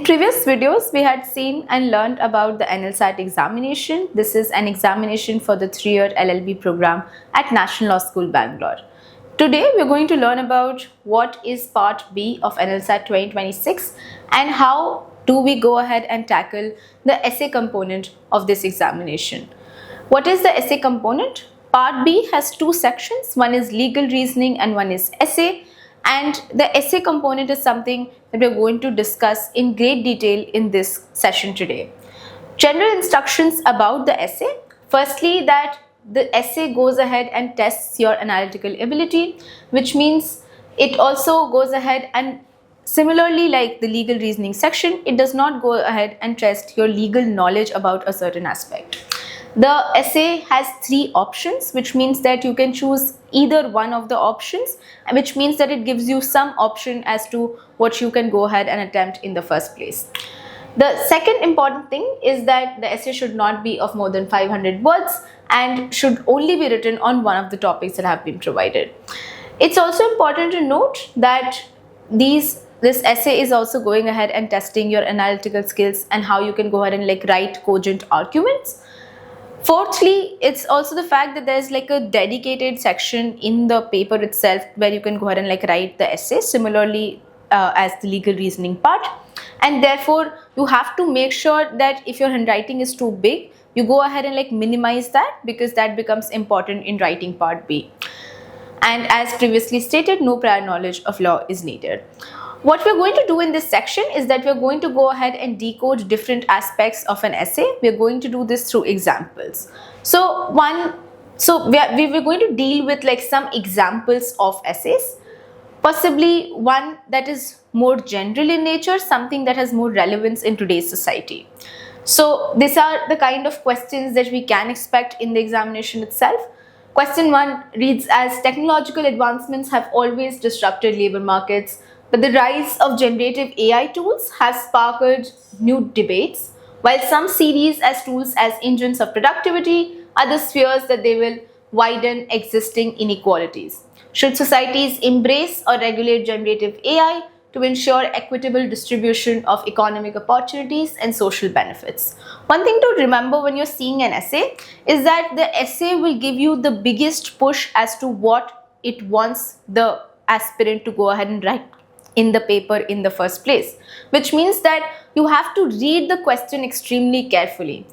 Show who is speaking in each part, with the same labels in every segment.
Speaker 1: previous videos, we had seen and learned about the NLSAT examination. This is an examination for the 3-year LLB program at National Law School, Bangalore. Today, we're going to learn about what is Part B of NLSAT 2026 and how do we go ahead and tackle the essay component of this examination. What is the essay component? Part B has two sections. One is legal reasoning and one is essay. And the essay component is something that we're going to discuss in great detail in this session today. General instructions about the essay. Firstly, that the essay goes ahead and tests your analytical ability, which means it also goes ahead and similarly like the legal reasoning section, it does not go ahead and test your legal knowledge about a certain aspect. The essay has 3 options, which means that you can choose either one of the options, which means that it gives you some option as to what you can go ahead and attempt in the first place. The second important thing is that the essay should not be of more than 500 words and should only be written on one of the topics that have been provided. It's also important to note that this essay is also going ahead and testing your analytical skills and how you can go ahead and write cogent arguments. Fourthly, it's also the fact that there's a dedicated section in the paper itself where you can go ahead and write the essay similarly as the legal reasoning part. And therefore, you have to make sure that if your handwriting is too big, you go ahead and minimize that, because that becomes important in writing Part B. And as previously stated, no prior knowledge of law is needed. What we're going to do in this section is that we're going to go ahead and decode different aspects of an essay. We're going to do this through examples. So we're going to deal with some examples of essays, possibly one that is more general in nature, something that has more relevance in today's society. So these are the kind of questions that we can expect in the examination itself. Question 1 reads as: technological advancements have always disrupted labor markets, but the rise of generative AI tools has sparked new debates. While some see these as tools as engines of productivity, others fears that they will widen existing inequalities. Should societies embrace or regulate generative AI to ensure equitable distribution of economic opportunities and social benefits? One thing to remember when you're seeing an essay is that the essay will give you the biggest push as to what it wants the aspirant to go ahead and write in the paper in the first place, which means that you have to read the question extremely carefully.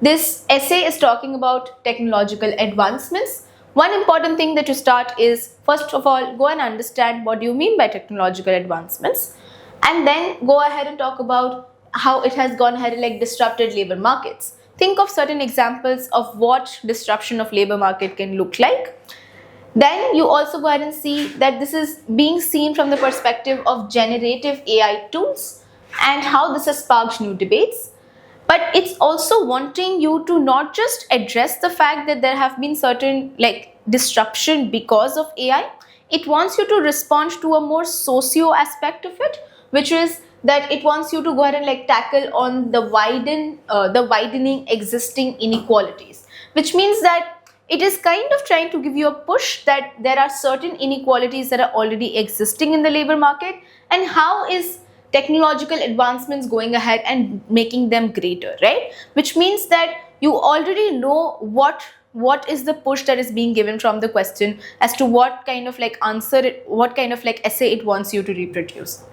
Speaker 1: This essay is talking about technological advancements. One important thing that you start is, first of all, go and understand what do you mean by technological advancements, and then go ahead and talk about how it has gone ahead and disrupted labor markets. Think of certain examples of what disruption of labor market can look like. Then you also go ahead and see that this is being seen from the perspective of generative AI tools and how this has sparked new debates. But it's also wanting you to not just address the fact that there have been certain disruption because of AI. It wants you to respond to a more socio aspect of it, which is that it wants you to go ahead and tackle on the widening existing inequalities, which means that it is kind of trying to give you a push that there are certain inequalities that are already existing in the labor market, and how is technological advancements going ahead and making them greater, right? Which means that you already know what is the push that is being given from the question as to what kind of what kind of essay it wants you to reproduce.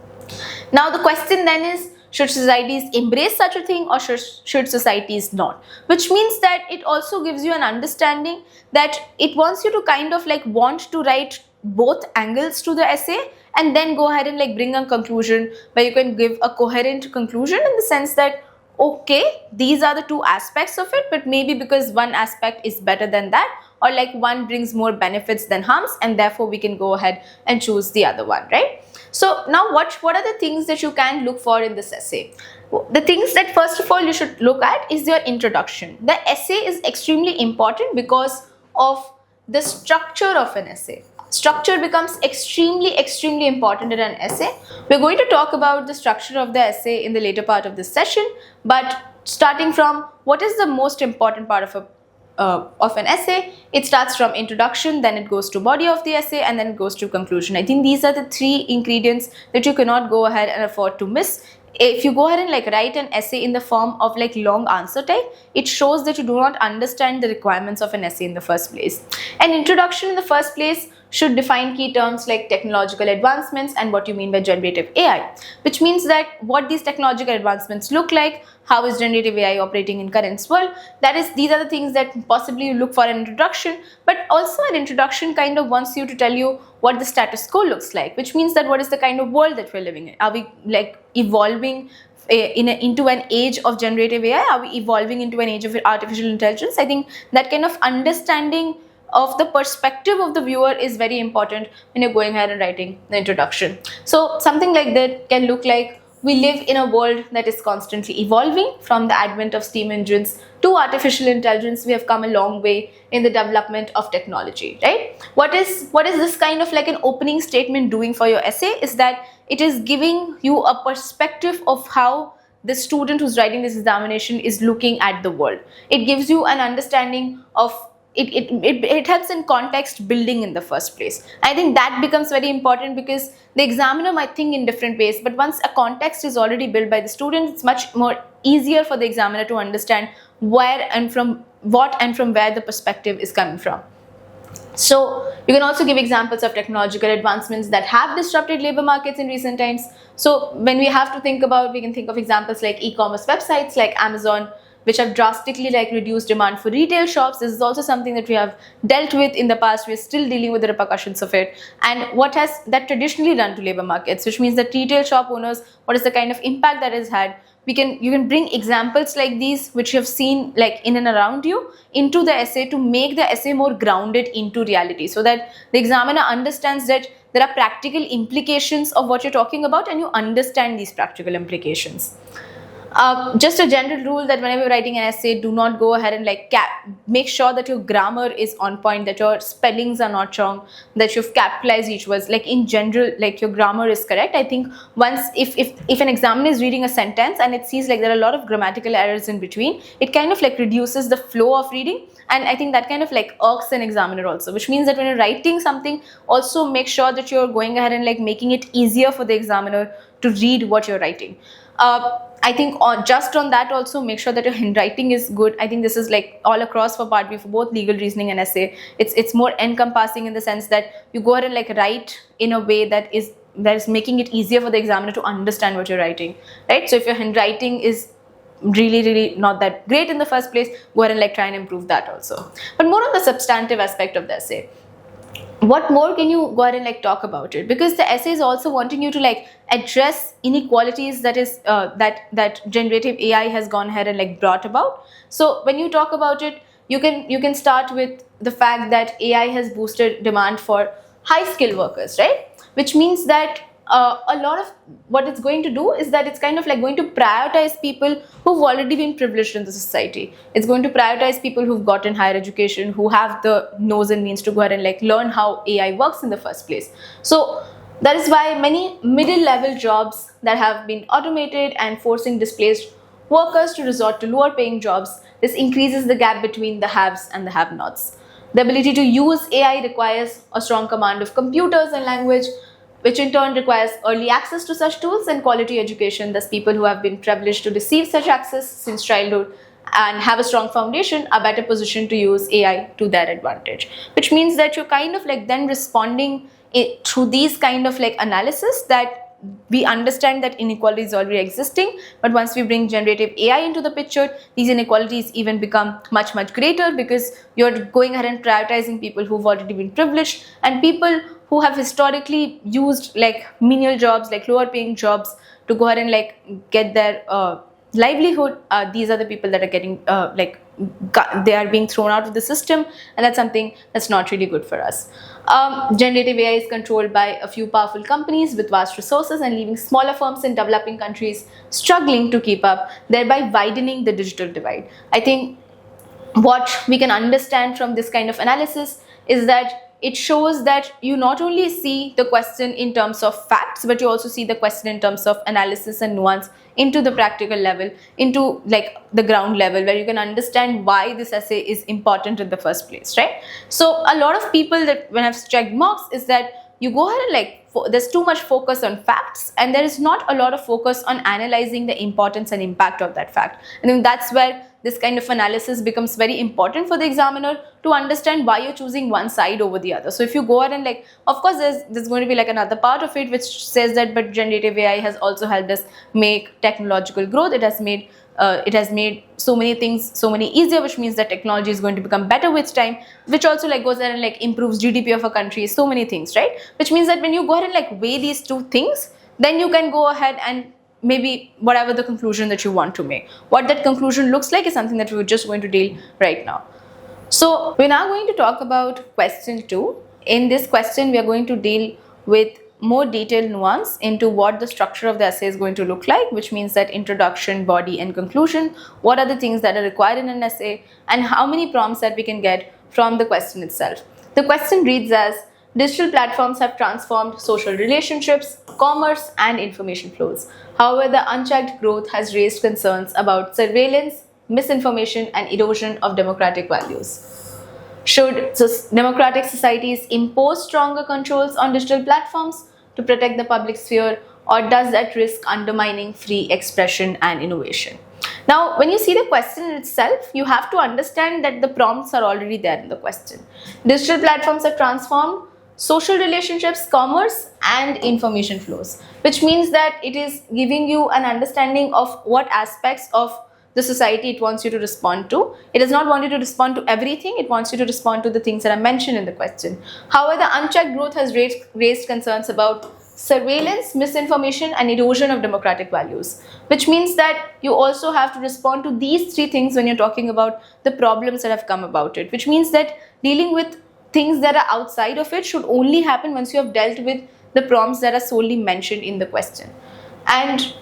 Speaker 1: Now the question then is, should societies embrace such a thing or should societies not? Which means that it also gives you an understanding that it wants you to kind of want to write both angles to the essay and then go ahead and bring a conclusion where you can give a coherent conclusion in the sense that, okay, these are the 2 aspects of it, but maybe because one aspect is better than that, or one brings more benefits than harms, and therefore we can go ahead and choose the other one, right? So now what are the things that you can look for in this essay? The things that first of all you should look at is your introduction. The essay is extremely important because of the structure of an essay. Structure becomes extremely important in an essay. We're going to talk about the structure of the essay in the later part of this session, but starting from what is the most important part of an essay, it starts from introduction, then it goes to body of the essay, and then it goes to conclusion. I think these are the 3 ingredients that you cannot go ahead and afford to miss if you go ahead and like write an essay in the form of like long answer type, it shows that you do not understand the requirements of an essay in the first place. An introduction in the first place should define key terms like technological advancements and what you mean by generative AI, which means that what these technological advancements look like, how is generative AI operating in current world. That is, these are the things that possibly you look for an introduction, but also an introduction kind of wants you to tell you what the status quo looks like, which means that what is the kind of world that we're living in. Are we like evolving into an age of generative AI? Are we evolving into an age of artificial intelligence? I think that kind of understanding of the perspective of the viewer is very important when you're going ahead and writing the introduction. So something like that can look like, we live in a world that is constantly evolving. From the advent of steam engines to artificial intelligence, we have come a long way in the development of technology, right? What is this kind of like an opening statement doing for your essay is that it is giving you a perspective of how the student who's writing this examination is looking at the world. It gives you an understanding of it helps in context building in the first place. I think that becomes very important because the examiner might think in different ways, but once a context is already built by the student, it's much more easier for the examiner to understand where and from what and from where the perspective is coming from. So you can also give examples of technological advancements that have disrupted labor markets in recent times. So when we have to think about, we can think of examples like e-commerce websites like Amazon, which have drastically like reduced demand for retail shops. This is also something that we have dealt with in the past. We're still dealing with the repercussions of it. And what has that traditionally done to labor markets, which means that retail shop owners, what is the kind of impact that has had? You can bring examples like these, which you have seen like in and around you, into the essay to make the essay more grounded into reality, so that the examiner understands that there are practical implications of what you're talking about and you understand these practical implications. Just a general rule that whenever you're writing an essay, do not go ahead and like make sure that your grammar is on point, that your spellings are not wrong, that you've capitalized each word. Like in general, like your grammar is correct. I think once if an examiner is reading a sentence and it sees like there are a lot of grammatical errors in between, it kind of like reduces the flow of reading. And I think that kind of like irks an examiner also, which means that when you're writing something, also make sure that you're going ahead and like making it easier for the examiner to read what you're writing. I think just on that also, make sure that your handwriting is good. I think this is like all across for part B for both legal reasoning and essay. It's more encompassing in the sense that you go ahead and like write in a way that is making it easier for the examiner to understand what you're writing, right? So if your handwriting is really not that great in the first place, go ahead and like try and improve that also. But more on the substantive aspect of the essay, what more can you go ahead and like talk about it? Because the essay is also wanting you to like address inequalities that is that generative AI has gone ahead and like brought about. So when you talk about it, you can start with the fact that AI has boosted demand for high skilled workers, right? Which means that a lot of what it's going to do is that it's kind of like going to prioritize people who've already been privileged in the society. It's going to prioritize people who've gotten higher education, who have the nose and means to go ahead and like learn how AI works in the first place. So that is why many middle level jobs that have been automated and forcing displaced workers to resort to lower paying jobs, this increases the gap between the haves and the have-nots. The ability to use AI requires a strong command of computers and language, which in turn requires early access to such tools and quality education. Thus, people who have been privileged to receive such access since childhood and have a strong foundation are better positioned to use AI to their advantage. Which means that you're kind of like then responding through these kind of like analysis that we understand that inequality is already existing, but once we bring generative AI into the picture, these inequalities even become much greater, because you're going ahead and prioritizing people who've already been privileged and people who have historically used like menial jobs, like lower paying jobs, to go ahead and like get their livelihood. These are the people that are getting they are being thrown out of the system, and that's something that's not really good for us. Generative AI is controlled by a few powerful companies with vast resources and leaving smaller firms in developing countries struggling to keep up, thereby widening the digital divide. I think what we can understand from this kind of analysis is that it shows that you not only see the question in terms of facts, but you also see the question in terms of analysis and nuance into the practical level, into like the ground level, where you can understand why this essay is important in the first place, right? So a lot of people that when I've checked mocks is that you go ahead and there's too much focus on facts, and there is not a lot of focus on analyzing the importance and impact of that fact. And then that's where this kind of analysis becomes very important for the examiner to understand why you're choosing one side over the other. So if you go ahead and of course there's going to be another part of it which says that but generative AI has also helped us make technological growth. It has made so many things so many easier, which means that technology is going to become better with time, which also goes ahead and improves GDP of a country, so many things, right? Which means that when you go ahead and weigh these two things, then you can go ahead and maybe whatever the conclusion that you want to make. What that conclusion looks like is something that we're just going to deal right now. So we're now going to talk about question 2. In this question, we are going to deal with more detailed nuance into what the structure of the essay is going to look like, which means that introduction, body and conclusion, what are the things that are required in an essay, and how many prompts that we can get from the question itself. The question reads as, digital platforms have transformed social relationships, commerce and information flows. However, the unchecked growth has raised concerns about surveillance, misinformation and erosion of democratic values. Should democratic societies impose stronger controls on digital platforms to protect the public sphere, or does that risk undermining free expression and innovation? Now, when you see the question itself, you have to understand that the prompts are already there in the question. Digital platforms have transformed social relationships, commerce and information flows, which means that it is giving you an understanding of what aspects of the society it wants you to respond to. It does not want you to respond to everything, it wants you to respond to the things that are mentioned in the question. However, the unchecked growth has raised concerns about surveillance, misinformation and erosion of democratic values, which means that you also have to respond to these three things when you're talking about the problems that have come about it, which means that dealing with things that are outside of it should only happen once you have dealt with the prompts that are solely mentioned in the question. And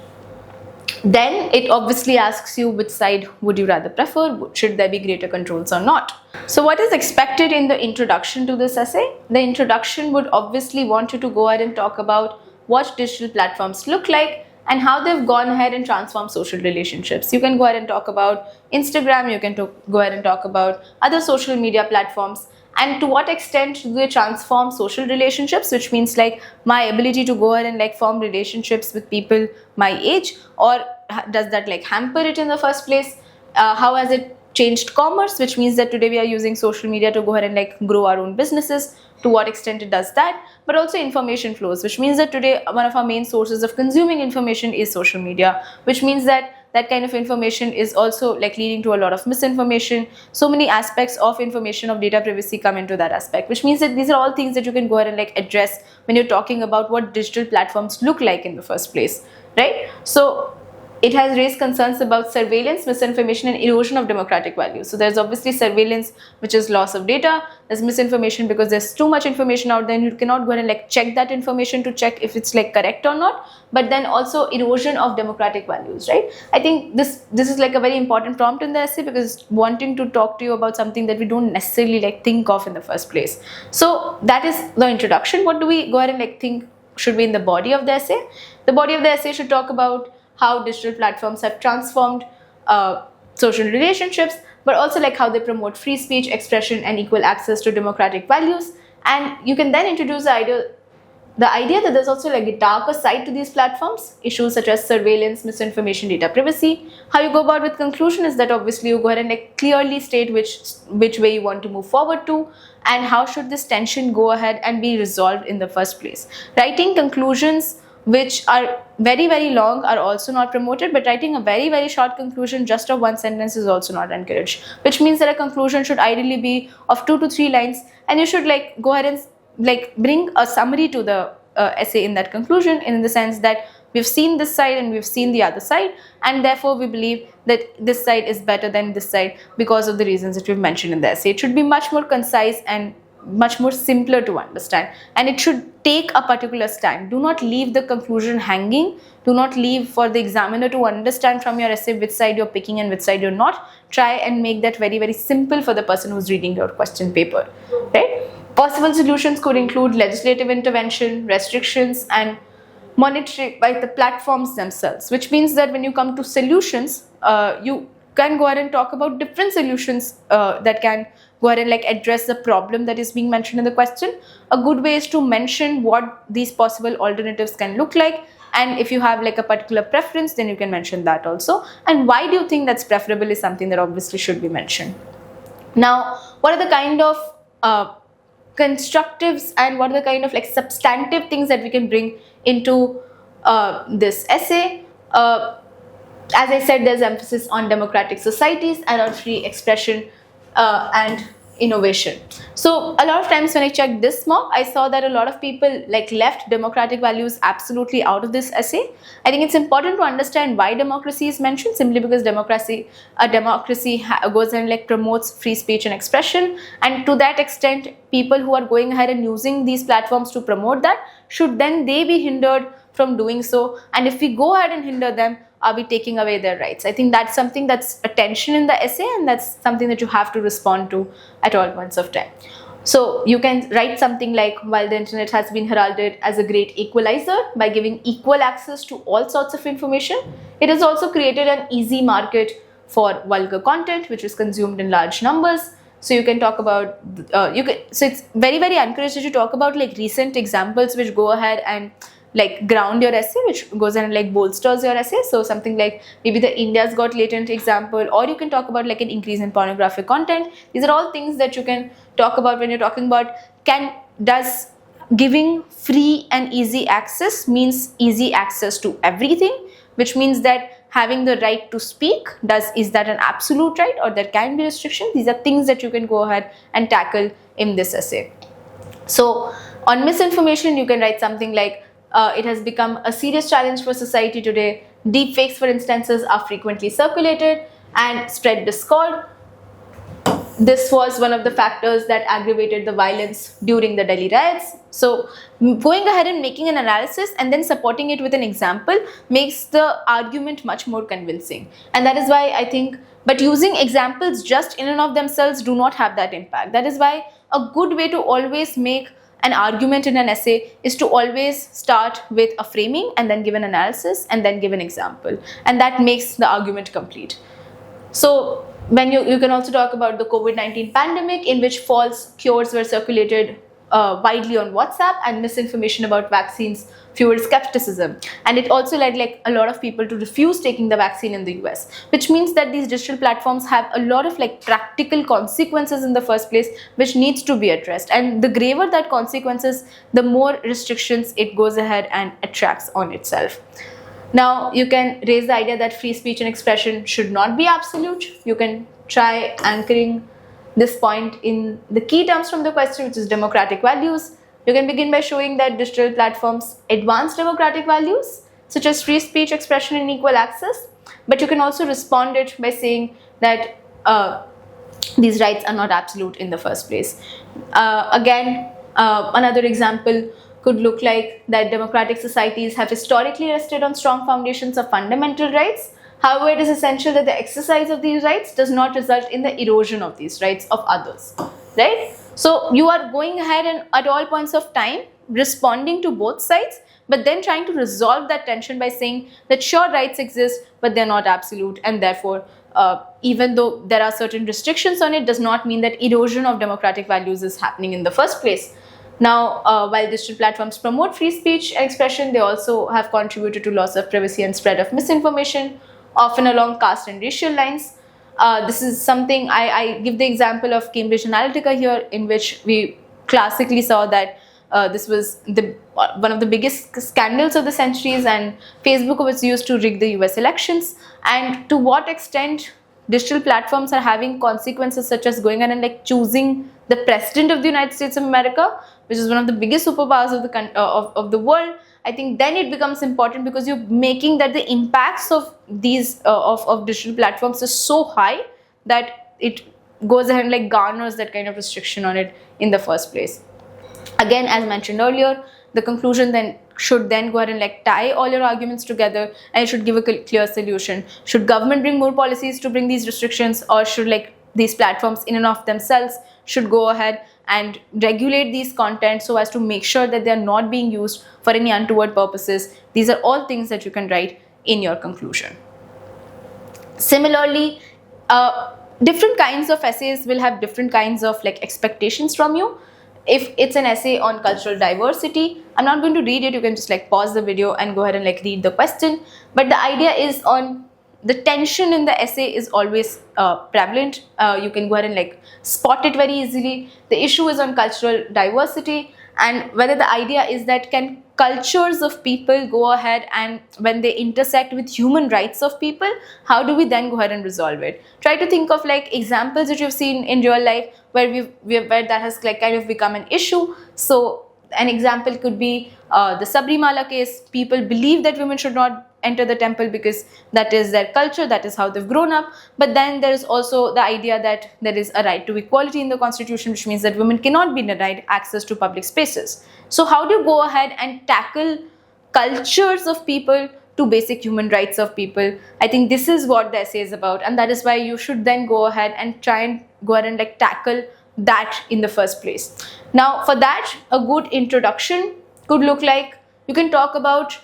Speaker 1: then it obviously asks you which side would you rather prefer, should there be greater controls or not. So what is expected in the introduction to this essay? The introduction would obviously want you to go ahead and talk about what digital platforms look like and how they've gone ahead and transformed social relationships. You can go ahead and talk about Instagram, you can go ahead and talk about other social media platforms, and to what extent do they transform social relationships, which means my ability to go ahead and form relationships with people my age, or does that hamper it in the first place? How has it changed commerce, which means that today we are using social media to go ahead and grow our own businesses, to what extent it does that, but also information flows, which means that today one of our main sources of consuming information is social media, which means that that kind of information is also leading to a lot of misinformation. So many aspects of information of data privacy come into that aspect, which means that these are all things that you can go ahead and address when you're talking about what digital platforms look like in the first place, right? So it has raised concerns about surveillance, misinformation and erosion of democratic values. So there's obviously surveillance, which is loss of data. There's misinformation because there's too much information out there and you cannot go ahead and check that information to check if it's correct or not. But then also erosion of democratic values, right? I think this is a very important prompt in the essay, because it's wanting to talk to you about something that we don't necessarily think of in the first place. So that is the introduction. What do we go ahead and think should be in the body of the essay? The body of the essay should talk about how digital platforms have transformed social relationships, but also how they promote free speech, expression and equal access to democratic values. And you can then introduce the idea that there's also a darker side to these platforms, issues such as surveillance, misinformation, data privacy. How you go about with conclusion is that obviously you go ahead and clearly state which way you want to move forward to, and how should this tension go ahead and be resolved in the first place. Writing conclusions which are very, very long are also not promoted, but writing a very, very short conclusion just of one sentence is also not encouraged, which means that a conclusion should ideally be of 2 to 3 lines, and you should go ahead and bring a summary to the essay in that conclusion, in the sense that we've seen this side and we've seen the other side, and therefore we believe that this side is better than this side because of the reasons that we've mentioned in the essay. It should be much more concise and much more simpler to understand, and it should take a particular stand. Do not leave the conclusion hanging. Do not leave for the examiner to understand from your essay which side you're picking and which side you're not. Try and make that very, very simple for the person who's reading your question paper, right? Possible solutions could include legislative intervention, restrictions and monitoring by the platforms themselves, which means that when you come to solutions, you can go ahead and talk about different solutions that can go ahead and like address the problem that is being mentioned in the question. A good way is to mention what these possible alternatives can look like, and if you have like a particular preference, then you can mention that also. And why do you think that's preferable is something that obviously should be mentioned. Now, what are the kind of constructives and what are the kind of like substantive things that we can bring into this essay? As I said, there's emphasis on democratic societies and on free expression and innovation. So a lot of times when I checked this mock, I saw that a lot of people like left democratic values absolutely out of this essay. I think it's important to understand why democracy is mentioned, simply because democracy goes and like promotes free speech and expression, and to that extent, people who are going ahead and using these platforms to promote that, should then they be hindered from doing so? And if we go ahead and hinder them, are we taking away their rights? I think that's something that's a tension in the essay, and that's something that you have to respond to at all points of time. So you can write something like, while the internet has been heralded as a great equalizer by giving equal access to all sorts of information, it has also created an easy market for vulgar content which is consumed in large numbers. So you can talk about so it's very, very encouraged to talk about like recent examples which go ahead and like ground your essay, which goes and like bolsters your essay. So something like maybe the India's Got Latent example, or you can talk about like an increase in pornographic content. These are all things that you can talk about when you're talking about does giving free and easy access means easy access to everything, which means that having the right to speak, is that an absolute right, or there can be restrictions? These are things that you can go ahead and tackle in this essay. So on misinformation, you can write something like, it has become a serious challenge for society today. Deepfakes, for instances, are frequently circulated and spread discord. This was one of the factors that aggravated the violence during the Delhi riots. So going ahead and making an analysis and then supporting it with an example makes the argument much more convincing. And that is why I think, but using examples just in and of themselves do not have that impact. That is why a good way to always make an argument in an essay is to always start with a framing and then give an analysis and then give an example, and that makes the argument complete. So when you can also talk about the COVID-19 pandemic, in which false cures were circulated widely on WhatsApp, and misinformation about vaccines fueled skepticism, and it also led like a lot of people to refuse taking the vaccine in the US, which means that these digital platforms have a lot of like practical consequences in the first place, which needs to be addressed. And the graver that consequences, the more restrictions it goes ahead and attracts on itself. Now you can raise the idea that free speech and expression should not be absolute. You can try anchoring this point in the key terms from the question, which is democratic values. You can begin by showing that digital platforms advance democratic values such as free speech, expression, and equal access. But you can also respond it by saying that these rights are not absolute in the first place. Another example could look like that democratic societies have historically rested on strong foundations of fundamental rights. However, it is essential that the exercise of these rights does not result in the erosion of these rights of others, right? So you are going ahead and at all points of time responding to both sides, but then trying to resolve that tension by saying that sure, rights exist, but they're not absolute, and therefore even though there are certain restrictions on it, does not mean that erosion of democratic values is happening in the first place. Now, while digital platforms promote free speech and expression, they also have contributed to loss of privacy and spread of misinformation, often along caste and racial lines. This is something I give the example of Cambridge Analytica here, in which we classically saw that this was one of the biggest scandals of the centuries, and Facebook was used to rig the US elections. And to what extent digital platforms are having consequences, such as going on and like choosing the president of the United States of America, which is one of the biggest superpowers of the world. I think then it becomes important, because you're making that the impacts of these of digital platforms is so high that it goes ahead and like garners that kind of restriction on it in the first place. Again, as mentioned earlier, the conclusion then should then go ahead and like tie all your arguments together, and it should give a clear solution. Should government bring more policies to bring these restrictions, or should like these platforms in and of themselves should go ahead and regulate these content so as to make sure that they are not being used for any untoward purposes? These are all things that you can write in your conclusion. Similarly, different kinds of essays will have different kinds of like expectations from you. If it's an essay on cultural diversity, I'm not going to read it. You can just like pause the video and go ahead and like read the question. But the idea is on the tension in the essay is always prevalent. You can go ahead and like spot it very easily. The issue is on cultural diversity, and whether the idea is that can cultures of people go ahead and when they intersect with human rights of people, how do we then go ahead and resolve it? Try to think of like examples that you've seen in real life where where that has like kind of become an issue. So an example could be the Sabrimala case. People believe that women should not enter the temple because that is their culture, that is how they've grown up. But then there is also the idea that there is a right to equality in the constitution, which means that women cannot be denied access to public spaces. So how do you go ahead and tackle cultures of people to basic human rights of people? I think this is what the essay is about, and that is why you should then go ahead and try and go ahead and like tackle that in the first place. Now for that, a good introduction could look like you can talk about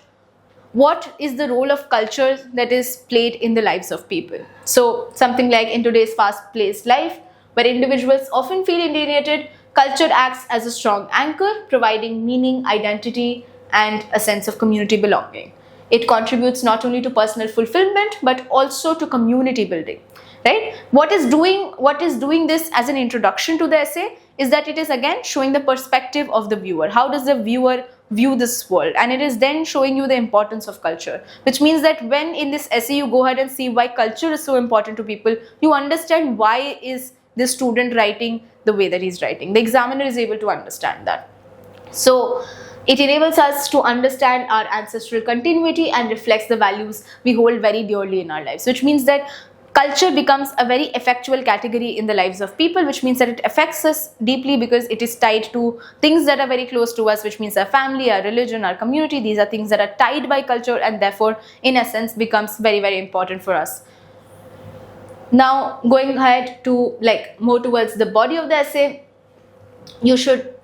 Speaker 1: what is the role of culture that is played in the lives of people. So something like in today's fast-paced life, where individuals often feel alienated, culture acts as a strong anchor, providing meaning, identity, and a sense of community belonging. It contributes not only to personal fulfillment, but also to community building. Right? What is doing this as an introduction to the essay is that it is again showing the perspective of the viewer. How does the viewer view this world? And it is then showing you the importance of culture, which means that when in this essay you go ahead and see why culture is so important to people, you understand why is this student writing the way that he's writing. The examiner is able to understand that. So it enables us to understand our ancestral continuity and reflects the values we hold very dearly in our lives, which means that culture becomes a very effectual category in the lives of people, which means that it affects us deeply because it is tied to things that are very close to us, which means our family, our religion, our community. These are things that are tied by culture and therefore in essence becomes very, very important for us. Now going ahead to like more towards the body of the essay, you should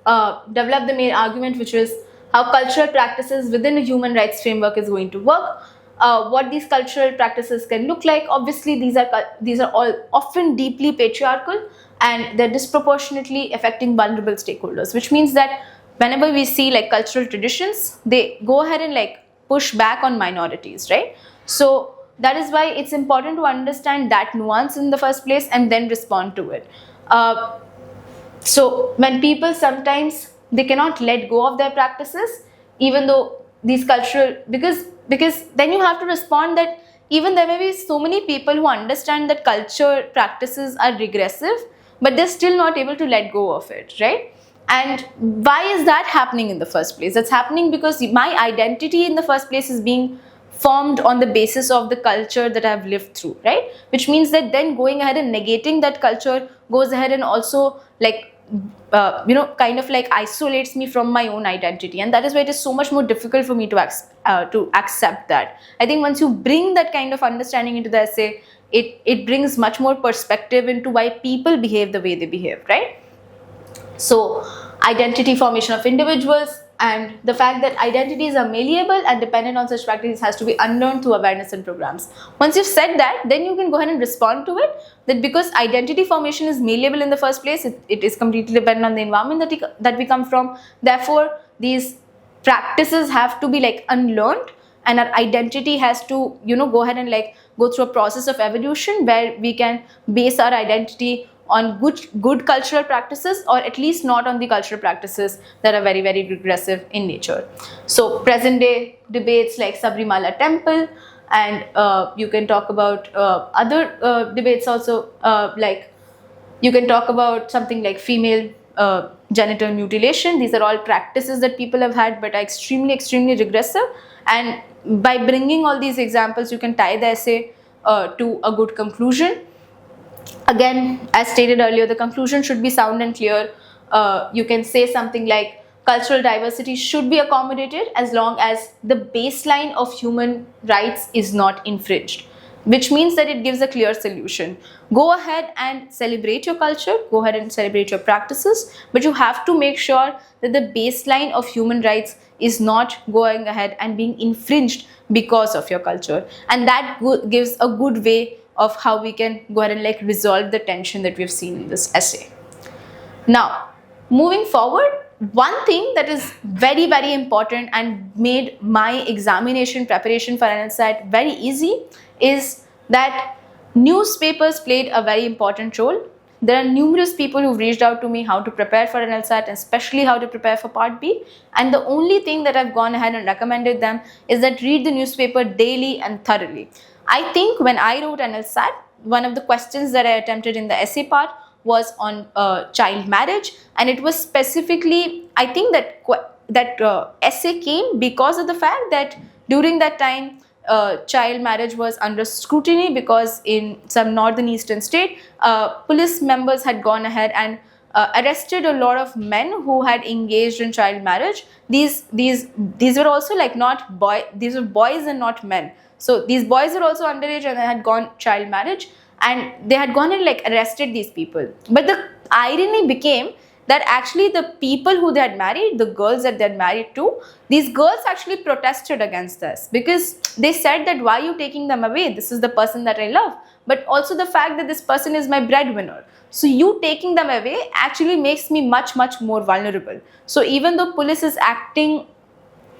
Speaker 1: develop the main argument, which is how cultural practices within a human rights framework is going to work. What these cultural practices can look like. Obviously, these are all often deeply patriarchal and they're disproportionately affecting vulnerable stakeholders, which means that whenever we see like cultural traditions, they go ahead and like push back on minorities, right? So that is why it's important to understand that nuance in the first place and then respond to it. So when people sometimes they cannot let go of their practices, even though these cultural, because then you have to respond that even there may be so many people who understand that culture practices are regressive, but they're still not able to let go of it, right? And why is that happening in the first place? That's happening because my identity in the first place is being formed on the basis of the culture that I've lived through, right? Which means that then going ahead and negating that culture goes ahead and also like kind of like isolates me from my own identity, and that is why it is so much more difficult for me to accept that. I think once you bring that kind of understanding into the essay, it brings much more perspective into why people behave the way they behave, right? So identity formation of individuals and the fact that identities are malleable and dependent on such practices has to be unlearned through awareness and programs. Once you've said that, then you can go ahead and respond to it, that because identity formation is malleable in the first place, it is completely dependent on the environment that we come from. Therefore, these practices have to be like unlearned, and our identity has to go ahead and like go through a process of evolution where we can base our identity on good cultural practices, or at least not on the cultural practices that are very, very regressive in nature. So present day debates like Sabrimala temple, and you can talk about other debates also, like you can talk about something like female genital mutilation. These are all practices that people have had but are extremely, extremely regressive, and by bringing all these examples you can tie the essay to a good conclusion. Again, as stated earlier, the conclusion should be sound and clear. You can say something like cultural diversity should be accommodated as long as the baseline of human rights is not infringed, which means that it gives a clear solution. Go ahead and celebrate your culture, go ahead and celebrate your practices, but you have to make sure that the baseline of human rights is not going ahead and being infringed because of your culture, and that gives a good way of how we can go ahead and like resolve the tension that we've seen in this essay. Now, moving forward, one thing that is very, very important and made my examination preparation for NLSAT very easy is that newspapers played a very important role. There are numerous people who've reached out to me how to prepare for NLSAT, and especially how to prepare for Part B. And the only thing that I've gone ahead and recommended them is that read the newspaper daily and thoroughly. I think when I wrote NLSAT, one of the questions that I attempted in the essay part was on child marriage, and it was specifically, I think that essay came because of the fact that during that time child marriage was under scrutiny, because in some northern eastern state police members had gone ahead and arrested a lot of men who had engaged in child marriage. These were also like not these were boys and not men. So these boys were also underage and they had gone child marriage, and they had gone and like arrested these people. But the irony became that actually the people who they had married, the girls that they had married to, these girls actually protested against this, because they said that why are you taking them away? This is the person that I love, but also the fact that this person is my breadwinner. So you taking them away actually makes me much more vulnerable. So even though police is acting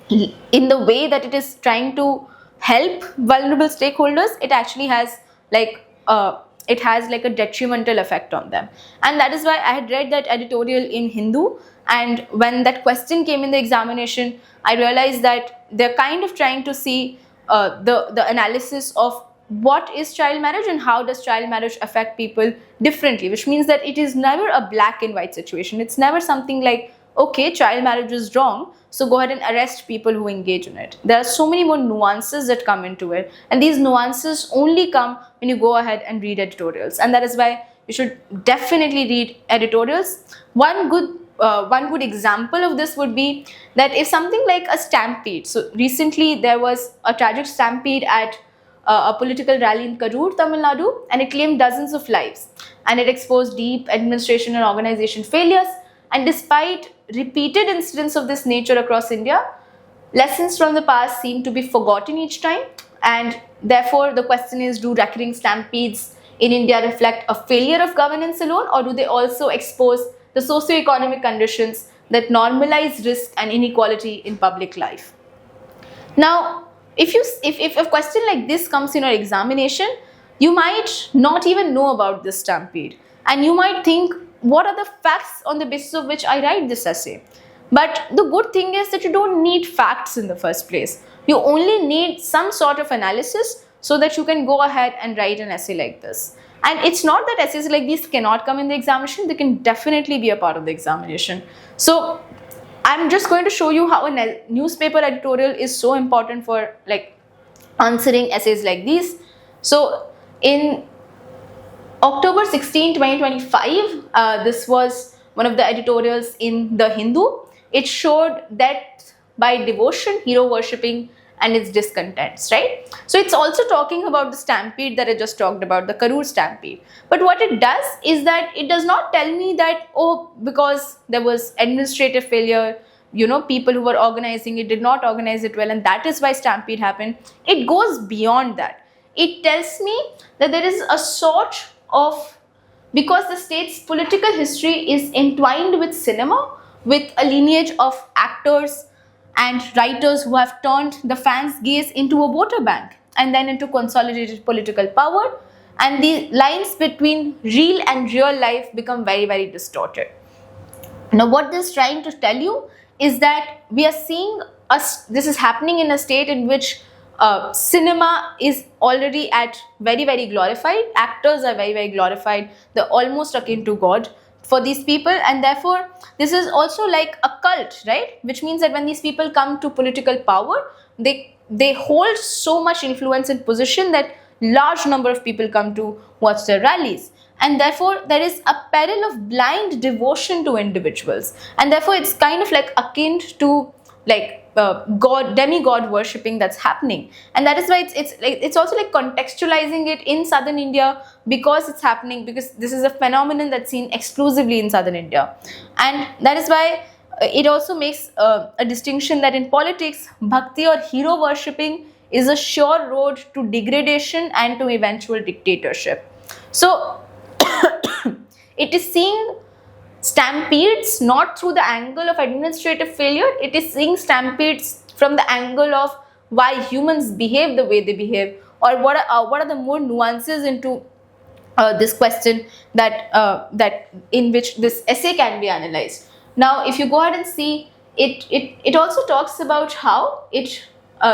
Speaker 1: in the way that it is trying to help vulnerable stakeholders, it actually has like a detrimental effect on them. And that is why I had read that editorial in Hindu, and when that question came in the examination, I realized that they're kind of trying to see the analysis of what is child marriage and how does child marriage affect people differently, which means that it is never a black and white situation. It's never something like, okay, child marriage is wrong, so go ahead and arrest people who engage in it. There are so many more nuances that come into it, and these nuances only come when you go ahead and read editorials, and that is why you should definitely read editorials. One good example of this would be that if something like a stampede, so recently there was a tragic stampede at a political rally in Karur, Tamil Nadu, and it claimed dozens of lives, and it exposed deep administration and organization failures. And despite repeated incidents of this nature across India, lessons from the past seem to be forgotten each time. And therefore, the question is, do recurring stampedes in India reflect a failure of governance alone, or do they also expose the socio-economic conditions that normalize risk and inequality in public life? Now, if a question like this comes in your examination, you might not even know about this stampede, and you might think, what are the facts on the basis of which I write this essay? But the good thing is that you don't need facts in the first place. You only need some sort of analysis so that you can go ahead and write an essay like this. And it's not that essays like these cannot come in the examination, they can definitely be a part of the examination. So I'm just going to show you how a newspaper editorial is so important for like answering essays like these. So in October 16, 2025, this was one of the editorials in the Hindu. It showed death by devotion, hero worshipping, and its discontents, right? So it's also talking about the stampede that I just talked about, the Karur stampede. But what it does is that it does not tell me that, oh, because there was administrative failure, people who were organizing it did not organize it well, and that is why stampede happened. It goes beyond that. It tells me that there is a sort of, because the state's political history is entwined with cinema, with a lineage of actors and writers who have turned the fans' gaze into a voter bank and then into consolidated political power, and the lines between real and real life become very distorted. Now, what this is trying to tell you is that we are seeing this is happening in a state in which cinema is already at very glorified. Actors are very glorified. They're almost akin to God for these people, and therefore this is also like a cult, right? Which means that when these people come to political power, they hold so much influence and position that large number of people come to watch their rallies, and therefore there is a peril of blind devotion to individuals, and therefore it's kind of like akin to like demigod worshipping that's happening. And that is why it's also like contextualizing it in southern India, because it's happening, because this is a phenomenon that's seen exclusively in southern India. And that is why it also makes a distinction that in politics, bhakti or hero worshipping is a sure road to degradation and to eventual dictatorship. So it is seeing stampedes not through the angle of administrative failure, it is seeing stampedes from the angle of why humans behave the way they behave, or what are the more nuances into this question that in which this essay can be analyzed. Now, if you go ahead and see, it also talks about how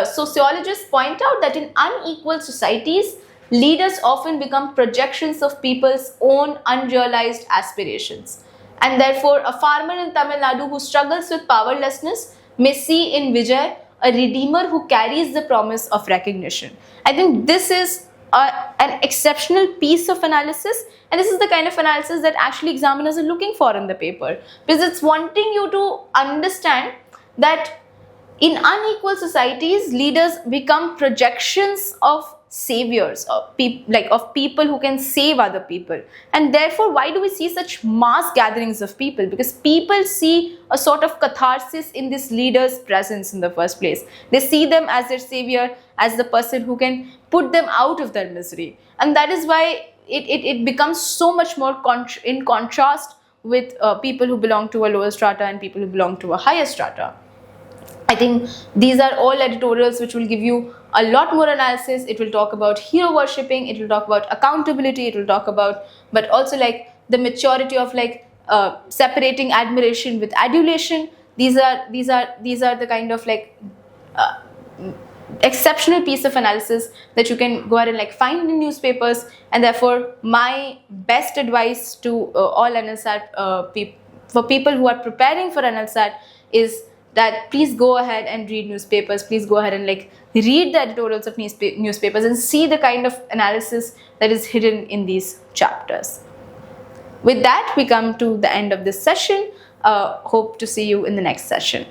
Speaker 1: sociologists point out that in unequal societies, leaders often become projections of people's own unrealized aspirations. And therefore, a farmer in Tamil Nadu who struggles with powerlessness may see in Vijay a redeemer who carries the promise of recognition. I think this is an exceptional piece of analysis, and this is the kind of analysis that actually examiners are looking for in the paper, because it's wanting you to understand that in unequal societies, leaders become projections of saviors, of people who can save other people. And therefore, why do we see such mass gatherings of people? Because people see a sort of catharsis in this leader's presence in the first place. They see them as their savior, as the person who can put them out of their misery. And that is why it becomes so much more in contrast with people who belong to a lower strata and people who belong to a higher strata. I think these are all editorials which will give you a lot more analysis. It will talk about hero worshipping, it will talk about accountability, it will talk about, but also like the maturity of separating admiration with adulation. These are the kind of exceptional piece of analysis that you can go ahead and find in newspapers. And therefore, my best advice to all NLSAT for people who are preparing for NLSAT is that please go ahead and read newspapers. Please go ahead and read the editorials of newspapers and see the kind of analysis that is hidden in these chapters. With that, we come to the end of this session. Hope to see you in the next session.